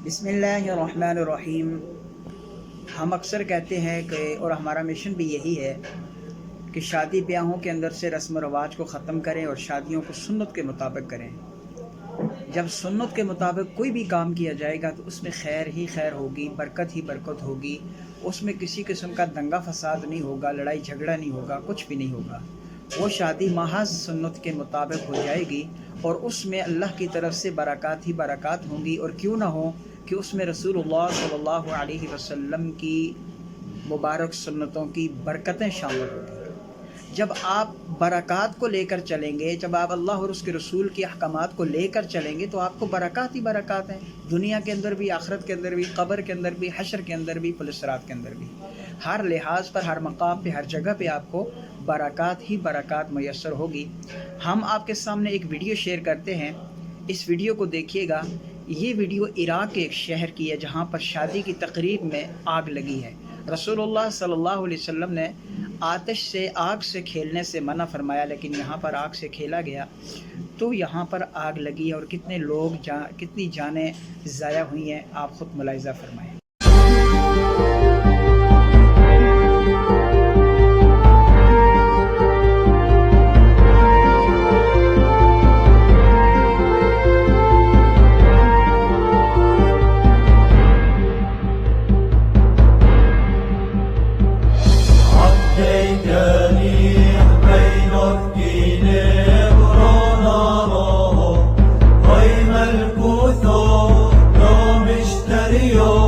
बिस्मिल्लाहिर्रहमानिर्रहीम। हम अक्सर कहते हैं कि और हमारा मिशन भी यही है कि शादी ब्याहों के अंदर से रस्म व रवाज को ख़त्म करें और शादियों को सुन्नत के मुताबिक करें। जब सुन्नत के मुताबिक कोई भी काम किया जाएगा तो उसमें खैर ही खैर होगी, बरकत ही बरकत होगी। उसमें किसी किस्म का दंगा फसाद नहीं होगा, लड़ाई झगड़ा नहीं होगा, कुछ भी नहीं होगा। वो शादी महज सुन्नत के मुताबिक हो जाएगी और उसमें अल्लाह की तरफ से बरक़ात ही बरक़ात होंगी। और क्यों ना हो कि उसमें रसूलुल्लाह सल्लल्लाहु अलैहि वसल्लम की मुबारक सुन्नतों की बरकतें शामिल होंगी। जब आप बरक़ात को लेकर चलेंगे, जब आप अल्लाह और उसके रसूल की अहकामात को लेकर चलेंगे तो आपको बरक़ात ही बरक़ात हैं, दुनिया के अंदर भी, आखिरत के अंदर भी, क़ब्र के अंदर भी, हशर के अंदर भी, पुल सिरात के अंदर भी। हर लिहाज पर, हर मकाम पे, हर जगह पे आपको बरक़ात ही बरक़ात मैसर होगी। हम आपके सामने एक वीडियो शेयर करते हैं, इस वीडियो को देखिएगा। ये वीडियो इराक़ के एक शहर की है जहाँ पर शादी की तकरीब में आग लगी है। रसूलुल्लाह सल्लल्लाहु अलैहि वसल्लम ने आतिश से, आग से खेलने से मना फरमाया, लेकिन यहाँ पर आग से खेला गया तो यहाँ पर आग लगी और कितने लोग कितनी जानें ज़ाया हुई हैं, आप ख़ुद मुलाहिज़ा फरमाएँ। Yo